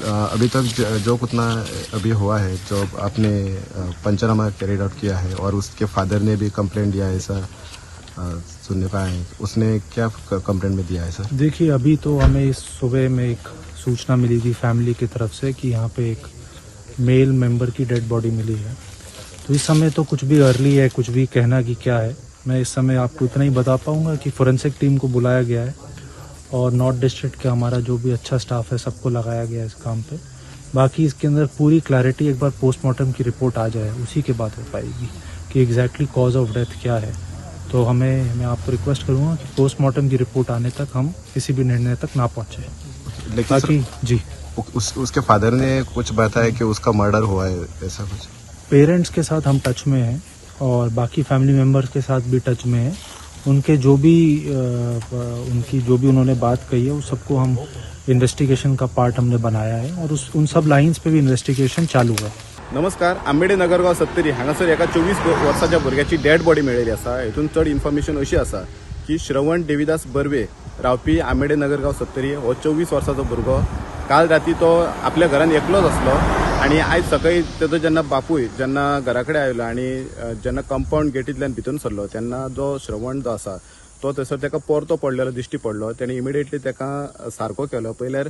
अभी तक जो कितना अभी हुआ है, जो आपने पंचनामा कैरिड आउट किया है और उसके फादर ने भी कंप्लेंट दिया है, ऐसा सुनने पाया है। उसने क्या कंप्लेंट में दिया है सर? देखिए, अभी तो हमें इस सुबह में एक सूचना मिली थी फैमिली की तरफ से कि यहाँ पे एक मेल मेंबर की डेड बॉडी मिली है। तो इस समय तो कुछ भी अर्ली है, कुछ भी कहना कि क्या है। मैं इस समय आपको इतना ही बता पाऊँगा कि फोरेंसिक टीम को बुलाया गया है और नॉर्थ डिस्ट्रिक्ट का हमारा जो भी अच्छा स्टाफ है सबको लगाया गया है इस काम पे। बाकी इसके अंदर पूरी क्लैरिटी एक बार पोस्टमार्टम की रिपोर्ट आ जाए, उसी के बाद हो पाएगी कि एग्जैक्टली कॉज ऑफ डेथ क्या है। तो मैं आपको रिक्वेस्ट करूँगा कि पोस्टमार्टम की रिपोर्ट आने तक हम किसी भी निर्णय तक ना पहुँचे। लेकिन बाकी जी, उसके फादर ने कुछ बताया कि उसका मर्डर हुआ है, ऐसा कुछ? पेरेंट्स के साथ हम टच में हैं और बाकी फैमिली मेम्बर्स के साथ भी टच में हैं। उनकी जो भी उन्होंने बात कही है उस सबको हम इन्वेस्टिगेशन का पार्ट हमने बनाया है और उन सब लाइन्स पे भी इन्वेस्टिगेशन चालू है। नमस्कार. आंबेडे नगरगाव 70 हांगासर एका 24 वर्साच्या भुरग्याची डेड बॉडी मेळिल्ली आसा. हेतून चड इन्फॉर्मेशन अशी आसा की श्रवण देविदास बर्वे रावपी आंबेडे नगरगाव 70 हो 24 वर्साचो भुरगो काल राती तो आपल्या घरान एकलोच आसलो आणि आयज सकाळी तेजो जेन्ना बापूय जेन्ना घरा कडेन आयलो आणि जेन्ना कंपाऊंड गेटींतल्यान भितून सरलो तेन्ना जो श्रवण जो आसा तो थंयसर तेका परतो पडलेलो दिश्टी पडलो. तेणें इमिडिएटली तेका सारको केलो. पयल्यार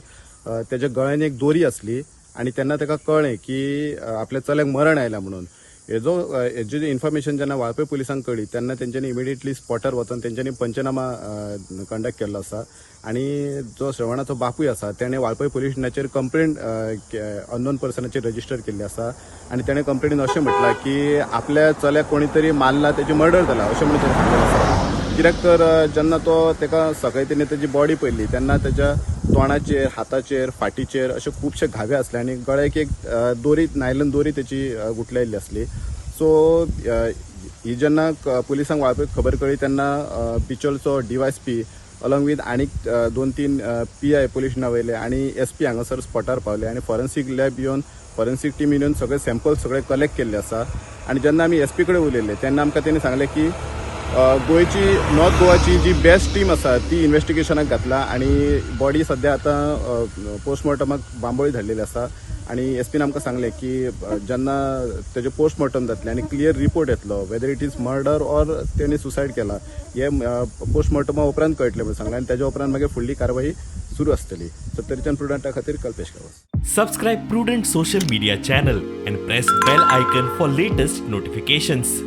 तेज्या गळ्यान एक दोरी आसली आणि तेन्ना तेका कळ्ळें की आपल्या चल्याक मरण आयलां म्हणून. हेजी इन्फॉर्मेशन जेन्ना वाळपय पुलिसांक कळ्ळी तेन्ना तेंच्यांनी इमिडिएटली स्पॉटार वचून तेंच्यांनी पंचनामा कंडक्ट केल्लो आसा आणि जो श्रवणाचो बापूय आसा तेणें वाळपय पुलीस स्टेशनाचेर कंप्लेंट अननोन पर्सनाचेर रजिस्टर केल्ली आसा आणि तेणें कंप्लेंटीन अशें म्हटलां की आपल्या चल्याक कोणी तरी मारला, तेजी मर्डर जाला अशें म्हणून तेणें सांगलेलें आसा. कित्याक तर जेन्ना तो तेका सकाळी तेणी तेजी बॉडी पळयली तेन्ना तेज्या तोंडाचेर, हाताचेर, फाटीचेर अशे खुबशे घावे आसले आणि गळ्याक एक दोरी, नायलन दोरी तेची गुठलायिल्ली आसली. सो ही जेन्ना पुलिसांक वाळपय खबर कळ्ळी तेन्ना बिचोलचो DYSP अलॉंग वीथ आनीक 2-3 PI पुलीस स्टेशना वयले आणि SP हांगासर स्पॉटार पावले आणि फॉरेन्सीक लॅब येवन फॉरेन्सीक टीम येवन सगळे सॅम्पल्स सगळे कलेक्ट केल्ले आसा. आणि जेन्ना आमी SP कडेन उलयले तेन्ना आमकां तेणी सांगलें की गोंयची नॉर्थ गोवाची जी बेस्ट टीम आसा ती इन्वेस्टिगेशनाक घातला आणि बॉडी सध्या आतां पोस्टमॉर्टमाक बांबोळी धाडलेली आसा. आणि SPन आमकां सांगलें की जेन्ना तेजें पोस्टमॉर्टम जातलें आनी क्लियर रिपोर्ट येतलो whether it is murder or तेणी सुसायड केला हे पोस्टमॉर्टमा उपरांत कळटलें म्हणून सांगलें आणि तेज्या उपरांत मागीर फुडली कारवाई सुरू आसतली. 70च्यान प्रुडंटा खातीर Kalpesh Gawas. Subscribe Prudent social media channel and press bell icon for latest notifications.